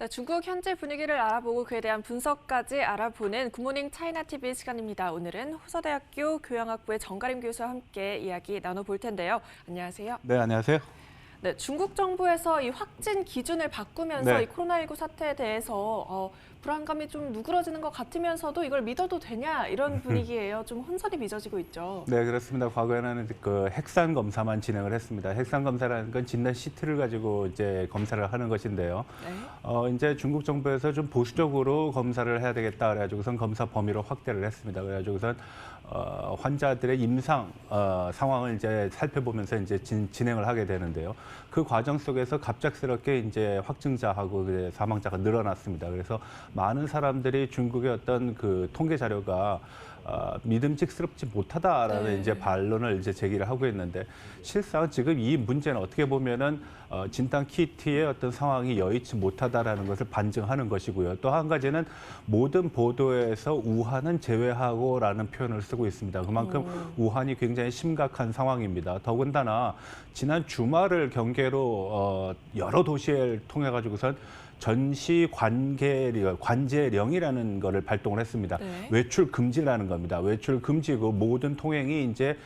네, 중국 현재 분위기를 알아보고 그에 대한 분석까지 알아보는 굿모닝 차이나 TV 시간입니다. 오늘은 호서대학교 교양학부의 정가림 교수와 함께 이야기 나눠볼 텐데요. 안녕하세요. 네, 안녕하세요. 네, 중국 정부에서 이 확진 기준을 바꾸면서 이 코로나19 사태에 대해서 불안감이 좀 누그러지는 것 같으면서도 이걸 믿어도 되냐 이런 분위기예요. 좀 혼선이 빚어지고 있죠. 네, 그렇습니다. 과거에는 그 핵산 검사만 진행을 했습니다. 핵산 검사라는 건 진단 시트를 가지고 이제 검사를 하는 것인데요. 네. 이제 중국 정부에서 좀 보수적으로 검사를 해야 되겠다 그래가지고선 검사 범위를 확대를 했습니다. 그래가지고선 환자들의 임상 상황을 이제 살펴보면서 이제 진행을 하게 되는데요. 그 과정 속에서 갑작스럽게 이제 확진자하고 이제 사망자가 늘어났습니다. 그래서 많은 사람들이 중국의 어떤 그 통계 자료가 믿음직스럽지 못하다라는 이제 반론을 이제 제기를 하고 있는데, 실상 지금 이 문제는 어떻게 보면은 진단 키트의 어떤 상황이 여의치 못하다라는 것을 반증하는 것이고요. 또 한 가지는 모든 보도에서 우한은 제외하고라는 표현을 쓰고 있습니다. 그만큼 우한이 굉장히 심각한 상황입니다. 더군다나 지난 주말을 경계로 여러 도시를 통해 가지고선 전시 관제령이라는 거를 발동을 했습니다. 네. 외출 금지라는 겁니다. 외출 금지고 모든 통행이 이제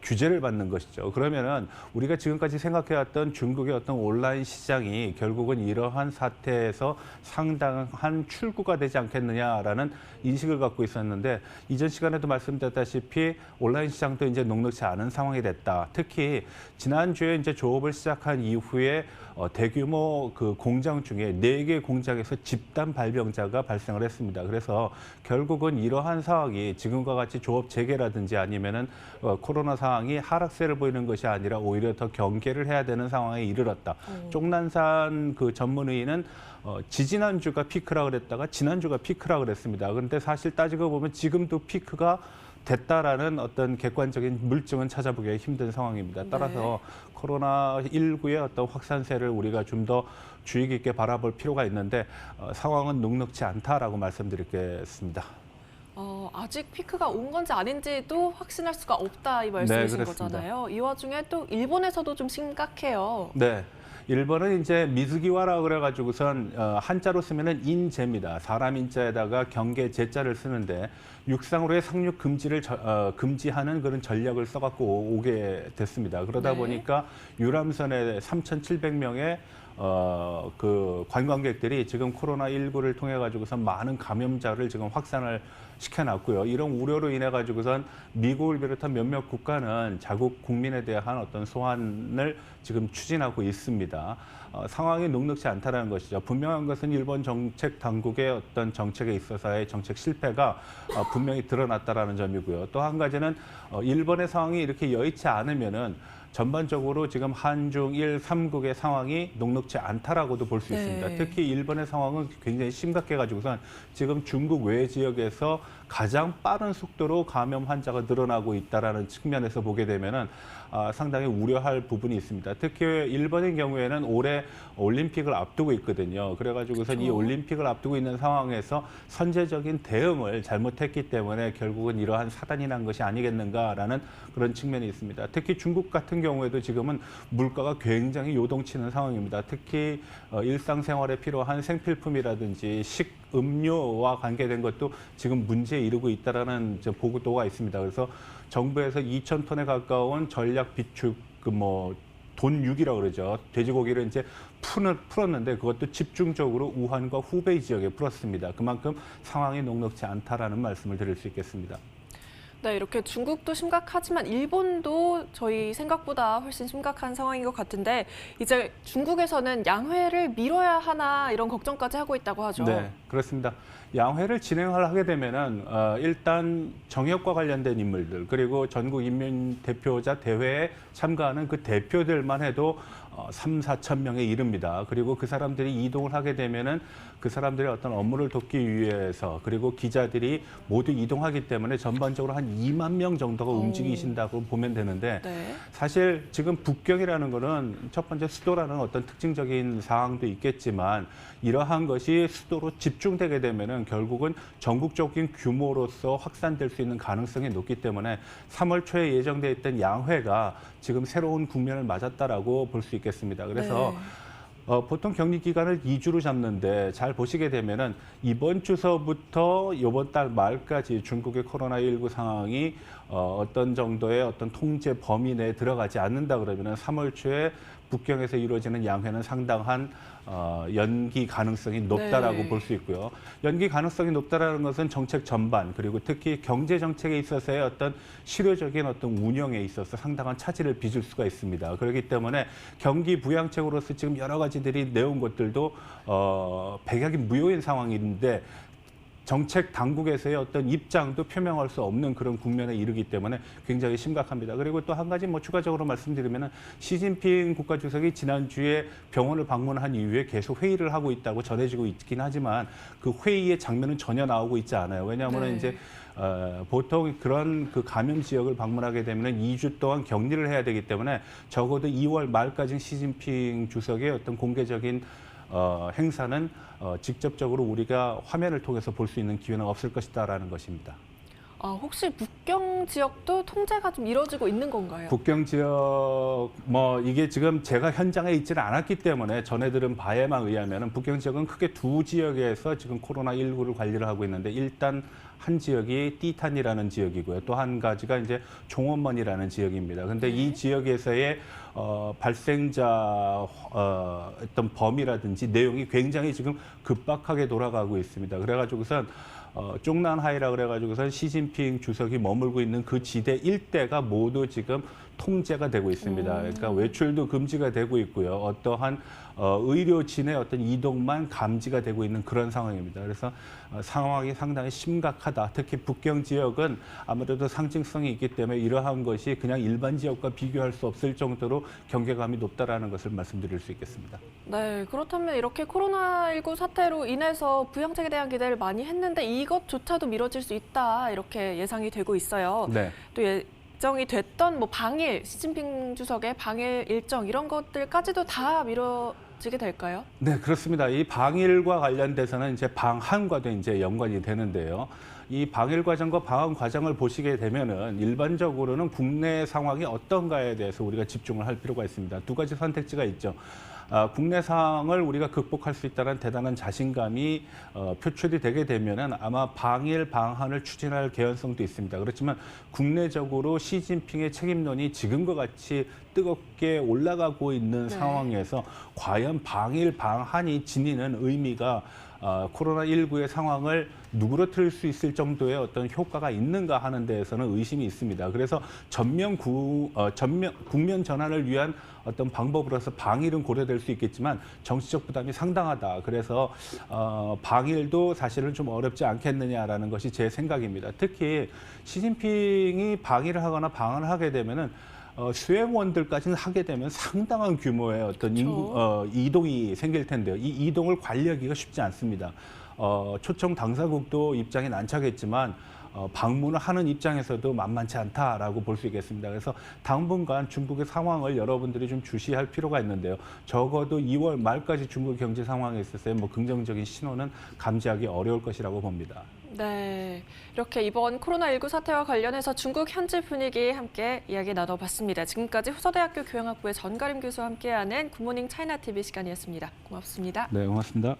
규제를 받는 것이죠. 그러면은 우리가 지금까지 생각해왔던 중국의 어떤 온라인 시장이 결국은 이러한 사태에서 상당한 출구가 되지 않겠느냐라는 인식을 갖고 있었는데, 이전 시간에도 말씀드렸다시피 온라인 시장도 이제 녹록지 않은 상황이 됐다. 특히 지난주에 이제 조업을 시작한 이후에 대규모 그 공장 중에 4개 공장에서 집단 발병자가 발생을 했습니다. 그래서 결국은 이러한 상황이 지금과 같이 조업 재개라든지 아니면은 코로나 상황이 하락세를 보이는 것이 아니라 오히려 더 경계를 해야 되는 상황에 이르렀다. 쪽난산 그 전문의는 지지난주가 피크라 그랬다가 지난주가 피크라 그랬습니다. 그런데 사실 따지고 보면 지금도 피크가 됐다라는 어떤 객관적인 물증은 찾아보기가 힘든 상황입니다. 따라서 코로나19의 어떤 확산세를 우리가 좀 더 주의 깊게 바라볼 필요가 있는데 상황은 녹록지 않다라고 말씀드리겠습니다. 아직 피크가 온 건지 아닌지도 확신할 수가 없다 이 말씀이신 네, 거잖아요. 이 와중에 또 일본에서도 좀 심각해요. 네. 일본은 이제 미즈기와라 그래가지고선 한자로 쓰면은 인제입니다. 사람 인자에다가 경계 제자를 쓰는데 육상으로의 상륙 금지를 금지하는 그런 전략을 써갖고 오게 됐습니다. 그러다 보니까 유람선에 3,700명의 그 관광객들이 지금 코로나19를 통해 가지고선 많은 감염자를 지금 확산을 시켜놨고요. 이런 우려로 인해 가지고선 미국을 비롯한 몇몇 국가는 자국 국민에 대한 어떤 소환을 지금 추진하고 있습니다. 상황이 녹록지 않다는 것이죠. 분명한 것은 일본 정책 당국의 어떤 정책에 있어서의 정책 실패가 분명히 드러났다라는 점이고요. 또 한 가지는 일본의 상황이 이렇게 여의치 않으면은 전반적으로 지금 한중일 3국의 상황이 녹록지 않다라고도 볼 수 있습니다. 특히 일본의 상황은 굉장히 심각해가지고선 지금 중국 외 지역에서 가장 빠른 속도로 감염 환자가 늘어나고 있다라는 측면에서 보게 되면은 상당히 우려할 부분이 있습니다. 특히 일본의 경우에는 올해 올림픽을 앞두고 있거든요. 그래가지고선 이 올림픽을 앞두고 있는 상황에서 선제적인 대응을 잘못했기 때문에 결국은 이러한 사단이 난 것이 아니겠는가라는 그런 측면이 있습니다. 특히 중국 같은 경우에도 지금은 물가가 굉장히 요동치는 상황입니다. 특히 일상생활에 필요한 생필품이라든지 식음료와 관계된 것도 지금 문제에 이르고 있다라는 보고도가 있습니다. 그래서 정부에서 2,000톤에 가까운 전략 비축 돈 6이라고 그러죠. 돼지고기를 이제 풀었는데 그것도 집중적으로 우한과 후베이 지역에 풀었습니다. 그만큼 상황이 녹록지 않다라는 말씀을 드릴 수 있겠습니다. 네, 이렇게 중국도 심각하지만 일본도 저희 생각보다 훨씬 심각한 상황인 것 같은데, 이제 중국에서는 양회를 미뤄야 하나 이런 걱정까지 하고 있다고 하죠. 네, 그렇습니다. 양회를 진행을 하게 되면은 일단 정역과 관련된 인물들, 그리고 전국 인민 대표자 대회에 참가하는 그 대표들만 해도 3, 4천 명에 이릅니다. 그리고 그 사람들이 이동을 하게 되면은 그 사람들의 어떤 업무를 돕기 위해서, 그리고 기자들이 모두 이동하기 때문에 전반적으로 한 2만 명 정도가 움직이신다고 보면 되는데, 사실 지금 북경이라는 거는 첫 번째 수도라는 어떤 특징적인 사항도 있겠지만 이러한 것이 수도로 집중되게 되면은 결국은 전국적인 규모로서 확산될 수 있는 가능성이 높기 때문에 3월 초에 예정돼 있던 양회가 지금 새로운 국면을 맞았다라고 볼 수 있겠습니다. 그래서 보통 격리 기간을 2주로 잡는데 잘 보시게 되면은 이번 주서부터 이번 달 말까지 중국의 코로나19 상황이 어떤 정도의 어떤 통제 범위 내에 들어가지 않는다 그러면은 3월 초에 북경에서 이루어지는 양회는 상당한 연기 가능성이 높다라고 네. 볼 수 있고요. 연기 가능성이 높다라는 것은 정책 전반 그리고 특히 경제 정책에 있어서의 어떤 실효적인 어떤 운영에 있어서 상당한 차질을 빚을 수가 있습니다. 그렇기 때문에 경기 부양책으로서 지금 여러 가지들이 내온 것들도 백약이 무효인 상황인데 정책 당국에서의 어떤 입장도 표명할 수 없는 그런 국면에 이르기 때문에 굉장히 심각합니다. 그리고 또 한 가지 뭐 추가적으로 말씀드리면은 시진핑 국가주석이 지난주에 병원을 방문한 이후에 계속 회의를 하고 있다고 전해지고 있긴 하지만 그 회의의 장면은 전혀 나오고 있지 않아요. 왜냐하면 네. 이제 보통 그런 그 감염 지역을 방문하게 되면 2주 동안 격리를 해야 되기 때문에 적어도 2월 말까지는 시진핑 주석의 어떤 공개적인 행사는 직접적으로 우리가 화면을 통해서 볼 수 있는 기회는 없을 것이다라는 것입니다. 혹시 북경 지역도 통제가 좀 이루어지고 있는 건가요? 북경 지역 뭐 이게 지금 제가 현장에 있지는 않았기 때문에 전해 들은 바에만 의하면은 북경 지역은 크게 두 지역에서 지금 코로나19를 관리를 하고 있는데 일단 한 지역이 띠탄이라는 지역이고요. 또 한 가지가 이제 종원먼이라는 지역입니다. 근데 이 지역에서의 발생자 어떤 범위라든지 내용이 굉장히 지금 급박하게 돌아가고 있습니다. 그래가지고선 쪽난하이라 그래가지고선 시진핑 주석이 머물고 있는 그 지대 일대가 모두 지금 통제가 되고 있습니다. 그러니까 외출도 금지가 되고 있고요. 어떠한 의료진의 어떤 이동만 감지가 되고 있는 그런 상황입니다. 그래서 상황이 상당히 심각하다. 특히 북경 지역은 아무래도 상징성이 있기 때문에 이러한 것이 그냥 일반 지역과 비교할 수 없을 정도로 경계감이 높다라는 것을 말씀드릴 수 있겠습니다. 네, 그렇다면 이렇게 코로나19 사태로 인해서 부양책에 대한 기대를 많이 했는데 이것조차도 미뤄질 수 있다 이렇게 예상이 되고 있어요. 네. 또 예정이 됐던 뭐 방일, 시진핑 주석의 방일 일정 이런 것들까지도 다 미뤄지게 될까요? 네, 그렇습니다. 이 방일과 관련돼서는 이제 방한과도 이제 연관이 되는데요. 이 방일 과정과 방한 과정을 보시게 되면은 일반적으로는 국내 상황이 어떤가에 대해서 우리가 집중을 할 필요가 있습니다. 두 가지 선택지가 있죠. 국내 상황을 우리가 극복할 수 있다는 대단한 자신감이 표출이 되게 되면은 아마 방일, 방한을 추진할 개연성도 있습니다. 그렇지만 국내적으로 시진핑의 책임론이 지금과 같이 뜨겁게 올라가고 있는 상황에서 과연 방일, 방한이 지니는 의미가 코로나19의 상황을 누그러뜨릴 수 있을 정도의 어떤 효과가 있는가 하는 데에서는 의심이 있습니다. 그래서 국면 전환을 위한 어떤 방법으로서 방일은 고려될 수 있겠지만 정치적 부담이 상당하다. 그래서 방일도 사실은 좀 어렵지 않겠느냐라는 것이 제 생각입니다. 특히 시진핑이 방일을 하거나 방한을 하게 되면은 수행원들까지는 하게 되면 상당한 규모의 어떤 이동이 생길 텐데요. 이 이동을 관리하기가 쉽지 않습니다. 초청 당사국도 입장이 난처하겠지만 방문을 하는 입장에서도 만만치 않다라고 볼 수 있겠습니다. 그래서 당분간 중국의 상황을 여러분들이 좀 주시할 필요가 있는데요. 적어도 2월 말까지 중국 경제 상황에 있어서 뭐 긍정적인 신호는 감지하기 어려울 것이라고 봅니다. 네, 이렇게 이번 코로나19 사태와 관련해서 중국 현지 분위기 함께 이야기 나눠봤습니다. 지금까지 후서대학교 교양학부의 전가림 교수와 함께하는 굿모닝 차이나 TV 시간이었습니다. 고맙습니다. 네, 고맙습니다.